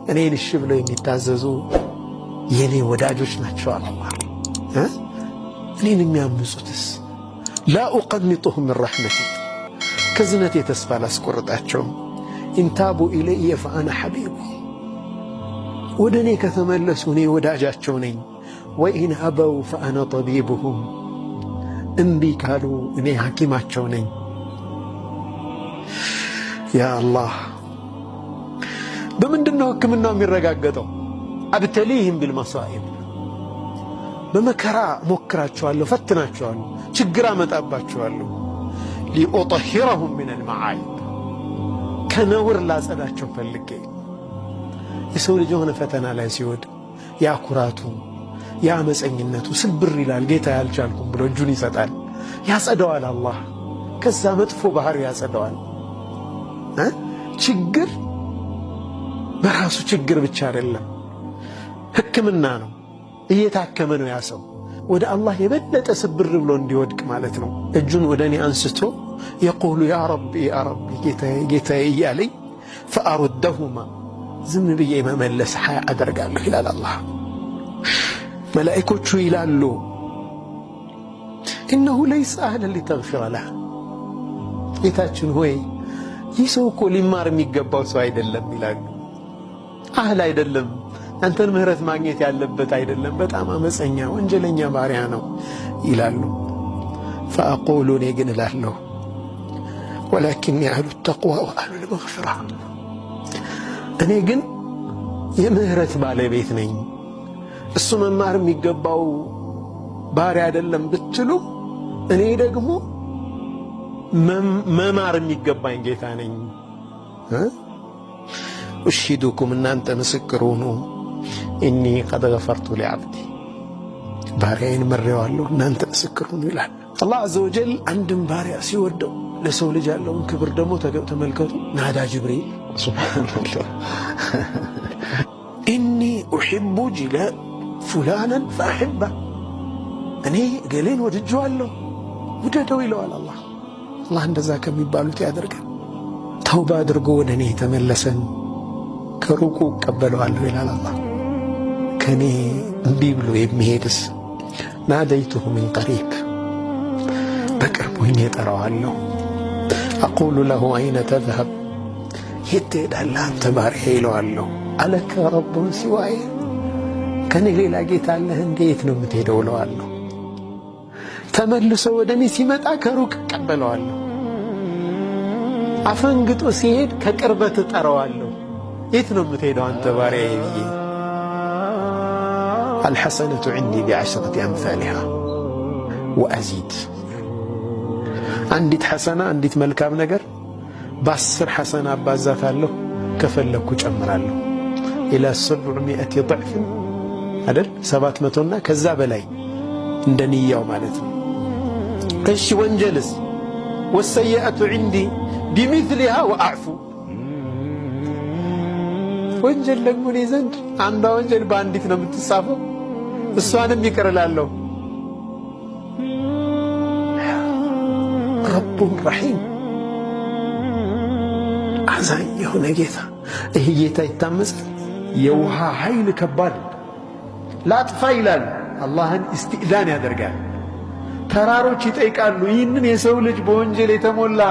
እኔን እሺ ብለው የሚታዘዙ የኔ ወዳጆች ናቸው አላህ። እኔን የሚያምፁትስ ላ ኡቀኒጡሁም ምን ረሕመቲ ከዝነቴ ተስፋ ላስቆርጣቸውም። ኢንታቡ ኢለየ ፈአና ሐቢቡሁም ወደ እኔ ከተመለሱ እኔ ወዳጃቸው ነኝ። ወኢን አበው ፈአና ጠቢቡሁም እምቢ ካሉ እኔ ሐኪማቸው ነኝ። ያ አላህ በምንድነው ሕክምናው የሚረጋገጠው? አብተሊህም ቢልመሳኢብ በመከራ ሞክራቸዋለሁ፣ ፈትናቸዋለሁ፣ ችግር አመጣባቸዋለሁ። ሊኡጠሂረሁም ሚነል መዓይብ ከነውር ላጸዳቸው ፈልጌ። የሰው ልጅ የሆነ ፈተና ላይ ሲወድ ያ ኩራቱ ያ አመፀኝነቱ ስብር ይላል። ጌታ ያልቻልኩም ብሎ እጁን ይሰጣል፣ ያጸደዋል። አላህ ከዛ መጥፎ ባህሪው ያጸደዋል። ችግር በራሱ ችግር ብቻ አይደለም፣ ሕክምና ነው። እየታከመ ነው ያ ሰው ወደ አላህ የበለጠ ስብር ብሎ እንዲወድቅ ማለት ነው። እጁን ወደ እኔ አንስቶ የቁሉ ያ ረቢ ያ ረቢ ጌታዬ ጌታዬ እያለኝ ፈአሩደሁማ ዝም ብዬ መመለስ ሐያ አደርጋለሁ ይላል አላህ። መላእክቶቹ ይላሉ ኢነሁ ለይሰ አህለን ሊተግፊረ ለህ ጌታችን ሆይ ይህ ሰው እኮ ሊማር የሚገባው ሰው አይደለም ይላሉ። አህል አይደለም፣ አንተን ምህረት ማግኘት ያለበት አይደለም፣ በጣም አመፀኛ ወንጀለኛ ባሪያ ነው ይላሉ። ፈአቁሉ እኔ ግን እላለሁ ወላኪኒ አህሉ ተቅዋ ወአህሉ ልመግፊራ እኔ ግን የምህረት ባለቤት ነኝ፣ እሱ መማር የሚገባው ባሪያ አይደለም ብትሉ እኔ ደግሞ መማር የሚገባኝ ጌታ ነኝ። أشهدكم أن أنت مسكرونه إني قد غفرت لعبدي بارعين مرة والله أن أنت مسكرونه إلى الله عز وجل عندهم بارع سيوردو لسول جالهم كبر دمو تملكته نادى جبريل سبحان الله إني أحب جلاء فلانا فأحبه أني قالين ودجوا له وددوا إلى الله الله عند ذاك ميبالو تيادرك توبة درقو ودني تملسن ከሩቁ ቀበለዋለሁ ይላል አላህ። ከኔ እምቢ ብሎ የሚሄድስ ናደይቱሁ ሚን ቀሪብ በቅርቡ እኔ እጠራዋለሁ። አቁሉ ለሁ አይነ ተዝሀብ የት ትሄዳለህ አንተ ባሪያዬ ይለዋለሁ። አለከ ረቡን ሲዋየ ከኔ ሌላ ጌታ አለህ እንዴ? የት ነው የምትሄደው እለዋለሁ። ተመልሶ ወደ እኔ ሲመጣ ከሩቅ ቀበለዋለሁ። አፈንግጦ ሲሄድ ከቅርበት እጠራዋለሁ። የት ነው የምትሄደው አንተ ባሪያዬ ብዬ። አልሐሰነቱ ዐንዲ ቢዐሽረቲ አምሳሊሃ ወአዚድ አንዲት ሐሰና አንዲት መልካም ነገር በ10 ሐሰና አባዛታለሁ፣ ከፈለኩ ጨምራለሁ። ኢላ 700 ضዕፍ አይደል 700ና ከዛ በላይ እንደንያው ማለት ነው። እሺ ወንጀልስ ወሰይአቱ ዐንዲ ቢሚስሊሃ ወአዕፉ ወንጀል ደግሞ እኔ ዘንድ አንዷ ወንጀል በአንዲት ነው የምትጻፈው፣ እሷንም ይቅር እላለሁ። ረቡን ረሒም አዛኝ የሆነ ጌታ። ይህ ጌታ ይታመጻል። የውሃ ኃይል ከባድ ላጥፋ ይላል፣ አላህን እስትእዛን ያደርጋል። ተራሮች ይጠይቃሉ፣ ይህንን የሰው ልጅ በወንጀል የተሞላ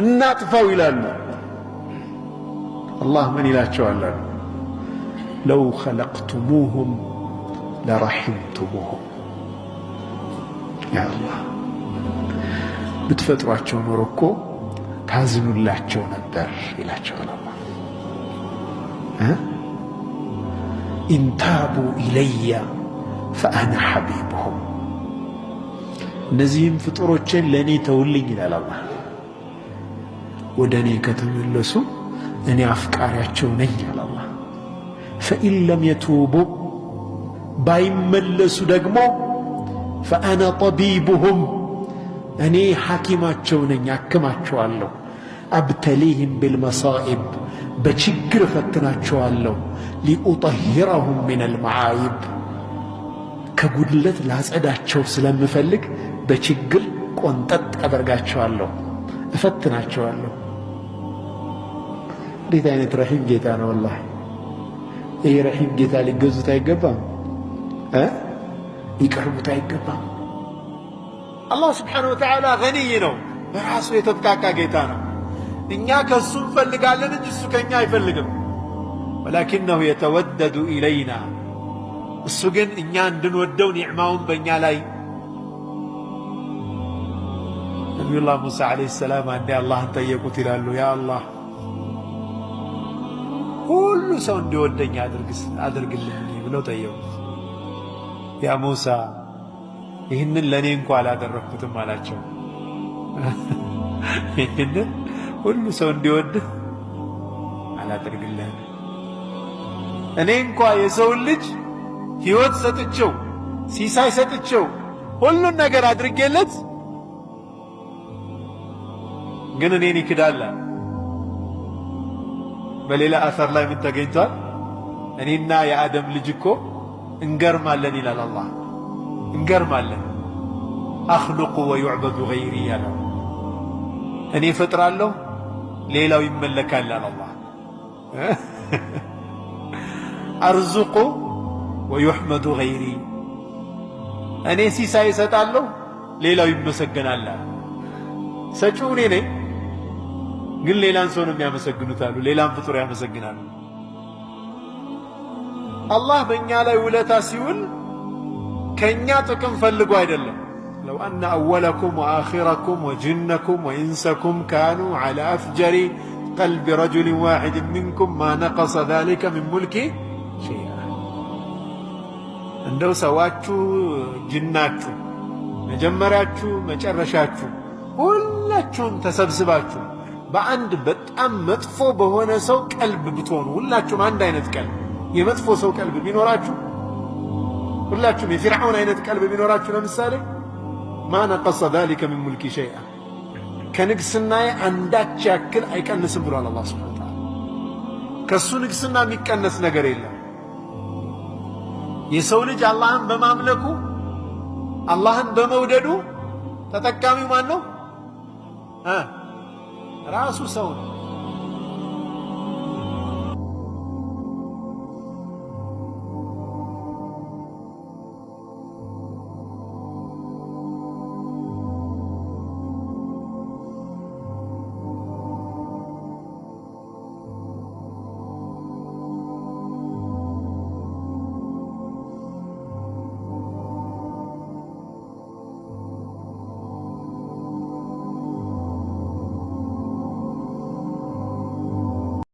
እናጥፋው ይላሉ። አላህ ምን ይላቸዋል? ለው ኸለቅቱሙሁም ለረሒምቱሙሁም ያ አላህ ብትፈጥሯቸው ኖሮ እኮ ታዝኑላቸው ነበር ይላቸዋል አላህ። ኢንታቡ ኢለየ ፈአና ሐቢቡሁም እነዚህም ፍጡሮችን ለእኔ ተውልኝ ይላል አላህ። ወደ እኔ ከተመለሱ እኔ አፍቃሪያቸው ነኝ አለ አላህ። ፈኢን ለም የቱቡ ባይመለሱ ደግሞ ፈአና ጠቢቡሁም እኔ ሐኪማቸው ነኝ፣ አክማቸዋለሁ። አብተሊህም ቢልመሳኢብ በችግር እፈትናቸዋለሁ። ሊኡጠሂረሁም ሚነል መዓይብ ከጉድለት ላጸዳቸው ስለምፈልግ በችግር ቆንጠጥ አደርጋቸዋለሁ፣ እፈትናቸዋለሁ። እንዴት አይነት ረሂም ጌታ ነው! ወላሂ ይሄ ረሂም ጌታ ሊገዙት አይገባም ይቀርቡት አይገባም አላህ Subhanahu Wa Ta'ala ገኒይ ነው በራሱ የተብቃቃ ጌታ ነው እኛ ከሱ እንፈልጋለን እንጂ እሱ ከኛ አይፈልግም ولكنه يتودد إلينا እሱ ግን እኛ እንድንወደው ኒዕማውን በእኛ ላይ ነቢዩላህ ሙሳ ዓለይሂ ሰላም አንዴ አላህን ጠየቁት ይላሉ ያ አላህ ሁሉ ሰው እንዲወደኝ አድርግልኝ ብለው ጠየቁት ያ ሙሳ ይህንን ለእኔ እንኳ አላደረግኩትም አላቸው ይህንን ሁሉ ሰው እንዲወድህ አላደርግልህም እኔ እንኳ የሰውን ልጅ ሕይወት ሰጥቼው ሲሳይ ሰጥቼው ሁሉን ነገር አድርጌለት ግን እኔን ይክዳል በሌላ አሰር ላይ ምን ተገኝቷል እኔና የአደም ልጅ እኮ እንገርማለን ይላል አላህ እንገርማለን አኽሉቁ ወዩዕበዱ ገይሪ ያለው እኔ ፈጥራለሁ ሌላው ይመለካል ይላል አላህ አርዙቁ ወዩሕመዱ ገይሪ እኔ ሲሳይ እሰጣለሁ ሌላው ይመሰገናል ሰጪው እኔ ነኝ ግን ሌላን ሰው ነው የሚያመሰግኑት አሉ ሌላን ፍጡር ያመሰግናሉ አላህ በእኛ ላይ ውለታ ሲውል ከኛ ጥቅም ፈልጎ አይደለም لو أن أولكم وآخركم وجنكم وإنسكم كانوا على أفجر قلب رجل واحد منكم ما نقص ذلك من ملكي شيئا እንደው ሰዋችሁ ጅናችሁ መጀመሪያችሁ መጨረሻችሁ ሁላችሁም ተሰብስባችሁ በአንድ በጣም መጥፎ በሆነ ሰው ቀልብ ብትሆኑ ሁላችሁም አንድ አይነት ቀልብ የመጥፎ ሰው ቀልብ ቢኖራችሁ ሁላችሁም የፊርዓውን አይነት ቀልብ ቢኖራችሁ ለምሳሌ ما نقص ذلك من ملك شيئا ከንግስናዬ አንዳች ያክል አይቀንስም ብሏል አላህ Subhanahu Wa Ta'ala ከሱ ንግስና የሚቀነስ ነገር የለም የሰው ልጅ አላህን በማምለኩ አላህን በመውደዱ ተጠቃሚው ማን ነው ራሱ ሰው ነው